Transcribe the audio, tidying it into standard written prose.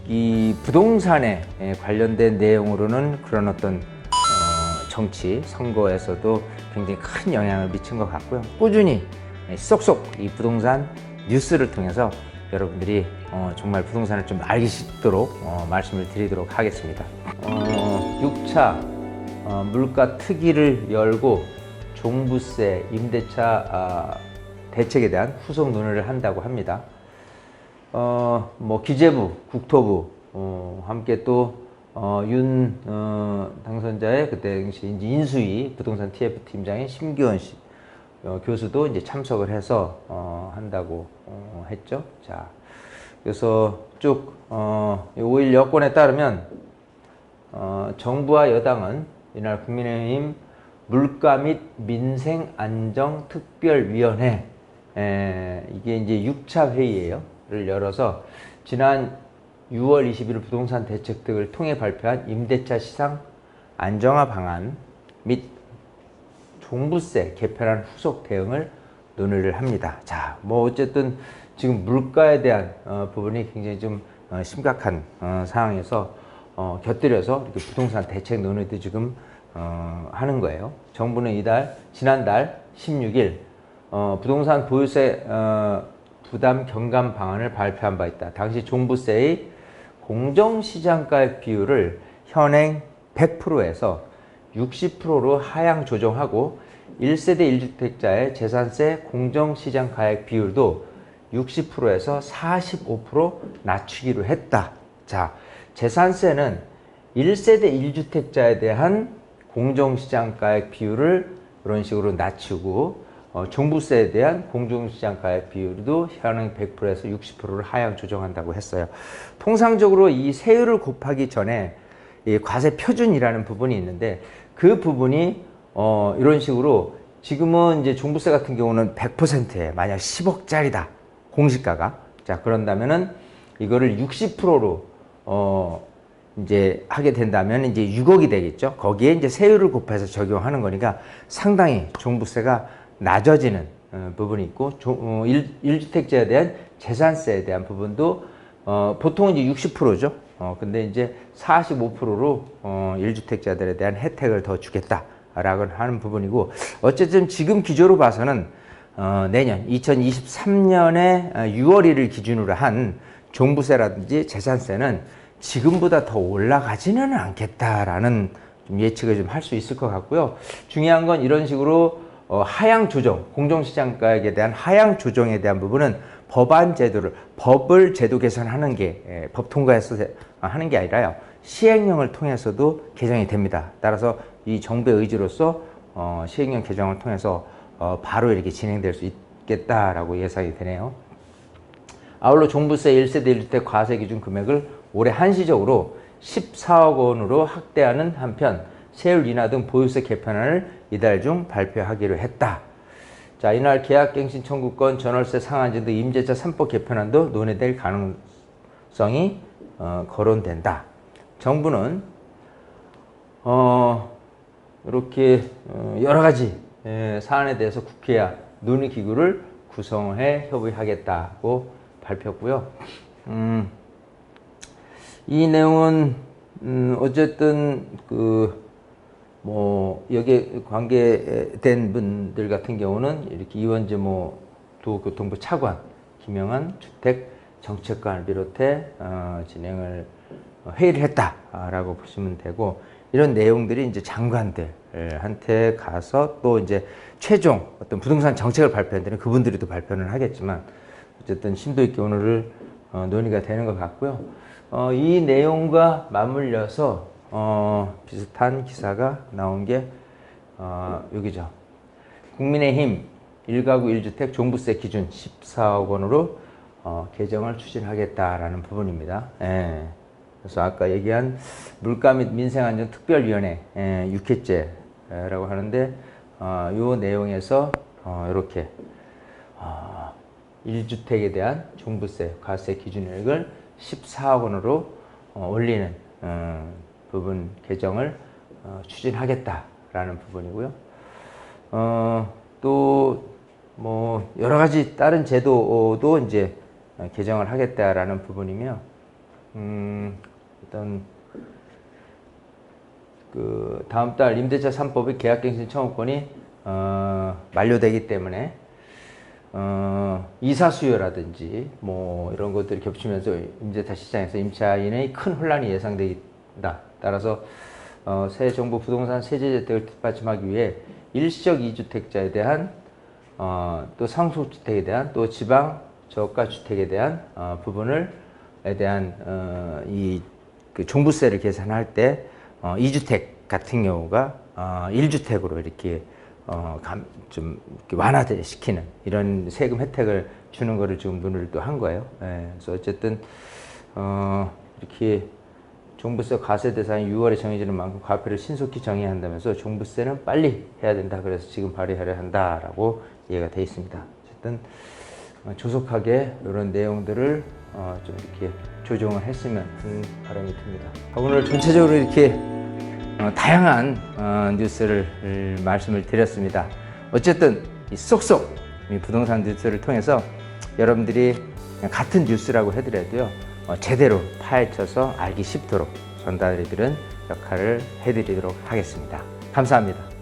이 부동산에 관련된 내용으로는 그런 어떤 정치, 선거에서도 굉장히 큰 영향을 미친 것 같고요. 꾸준히 쏙쏙 이 부동산 뉴스를 통해서 여러분들이 정말 부동산을 좀 알기 쉽도록 말씀을 드리도록 하겠습니다. 6차 물가 특위를 열고 종부세, 임대차 대책에 대한 후속 논의를 한다고 합니다. 뭐 기재부, 국토부 함께 또 윤 당선자의 그때 당시 이제 인수위 부동산 TF 팀장인 심기원 씨 교수도 이제 참석을 해서 한다고 했죠. 자, 그래서 쭉 5일 여권에 따르면 정부와 여당은 이날 국민의힘 물가 및 민생 안정 특별위원회 이게 이제 6차 회의예요.를 열어서 지난 6월 20일 부동산 대책 등을 통해 발표한 임대차 시장 안정화 방안 및 종부세 개편안 후속 대응을 논의를 합니다. 자, 뭐 어쨌든 지금 물가에 대한 부분이 굉장히 좀 심각한 상황에서 곁들여서 이렇게 부동산 대책 논의도 지금 하는 거예요. 정부는 지난달 16일 부동산 보유세 부담 경감 방안을 발표한 바 있다. 당시 종부세의 공정시장가액 비율을 현행 100%에서 60%로 하향 조정하고 1세대 1주택자의 재산세 공정시장가액 비율도 60%에서 45% 낮추기로 했다. 자, 재산세는 1세대 1주택자에 대한 공정시장가액 비율을 이런 식으로 낮추고 종부세에 대한 공정시장가액 비율도 현행 100%에서 60%를 하향 조정한다고 했어요. 통상적으로 이 세율을 곱하기 전에 이 과세 표준이라는 부분이 있는데 그 부분이 이런 식으로 지금은 이제 종부세 같은 경우는 100%에 만약 10억짜리다 공시가가 자 그런다면은 이거를 60%로 이제 하게 된다면 이제 6억이 되겠죠. 거기에 이제 세율을 곱해서 적용하는 거니까 상당히 종부세가 낮아지는 부분이 있고 1주택자에 대한 재산세에 대한 부분도 보통은 이제 60%죠. 근데 이제 45%로 1주택자들에 대한 혜택을 더 주겠다라고 하는 부분이고 어쨌든 지금 기조로 봐서는 내년 2023년에 6월 1일 기준으로 한 종부세라든지 재산세는 지금보다 더 올라가지는 않겠다라는 좀 예측을 좀 할 수 있을 것 같고요. 중요한 건 이런 식으로 하향 조정, 공정시장가액에 대한 하향 조정에 대한 부분은 법안 제도를, 법을 제도 개선하는 게, 법 통과해서 하는 게 아니라요. 시행령을 통해서도 개정이 됩니다. 따라서 이 정부의 의지로서 시행령 개정을 통해서 바로 이렇게 진행될 수 있겠다라고 예상이 되네요. 아울러 종부세 1세대 1주택 과세 기준 금액을 올해 한시적으로 14억 원으로 확대하는 한편 세율 인하 등 보유세 개편안을 이달 중 발표하기로 했다. 자, 이날 계약갱신 청구권, 전월세 상한제 등 임대차 3법 개편안도 논의될 가능성이 거론된다. 정부는 이렇게 여러 가지 사안에 대해서 국회와 논의기구를 구성해 협의하겠다고 발표했고요. 이 내용은 어쨌든 여기에 관계된 분들 같은 경우는 이렇게 이원재 도교통부 차관, 김영한 주택정책관을 비롯해 회의를 했다라고 보시면 되고 이런 내용들이 이제 장관들한테 가서 또 이제 최종 어떤 부동산 정책을 발표한 데는 그분들이 또 발표는 하겠지만 어쨌든 심도 있게 오늘을 논의가 되는 것 같고요. 이 내용과 맞물려서 비슷한 기사가 나온 게 여기죠. 국민의힘 1가구 1주택 종부세 기준 14억 원으로 개정을 추진하겠다라는 부분입니다. 그래서 아까 얘기한 물가 및 민생안전 특별위원회 6회째라고 하는데 이 내용에서 이렇게 1주택에 대한 종부세 과세 기준액을 14억 원으로 올리는 부분 개정을 추진하겠다라는 부분이고요. 또 뭐 여러 가지 다른 제도도 이제 개정을 하겠다라는 부분이며 어떤 그 다음 달 임대차 3법의 계약갱신 청구권이 만료되기 때문에 이사 수요라든지 뭐 이런 것들이 겹치면서 임대차 시장에서 임차인의 큰 혼란이 예상된다. 따라서 새 정부 부동산 세제 혜택을 뒷받침하기 위해 일시적 2주택자에 대한 또 상속주택에 대한 또 지방 저가 주택에 대한 부분을에 대한 이 그 종부세를 계산할 때 2주택 같은 경우가 1주택으로 이렇게 좀 이렇게 완화시키는 이런 세금 혜택을 주는 거를 지금 논의를 또 한 거예요. 예, 그래서 어쨌든 이렇게 종부세 과세 대상이 6월에 정해지는 만큼 과표를 신속히 정해야 한다면서 종부세는 빨리 해야 된다. 그래서 지금 발의하려 한다라고 이해가 돼 있습니다. 어쨌든 조속하게 이런 내용들을 좀 이렇게 조정을 했으면 하는 바람이 듭니다. 오늘 전체적으로 이렇게 다양한 뉴스를 말씀을 드렸습니다. 어쨌든 쏙쏙 이 부동산 뉴스를 통해서 여러분들이 같은 뉴스라고 해드려도요 제대로 파헤쳐서 알기 쉽도록 전달해드리는 역할을 해드리도록 하겠습니다. 감사합니다.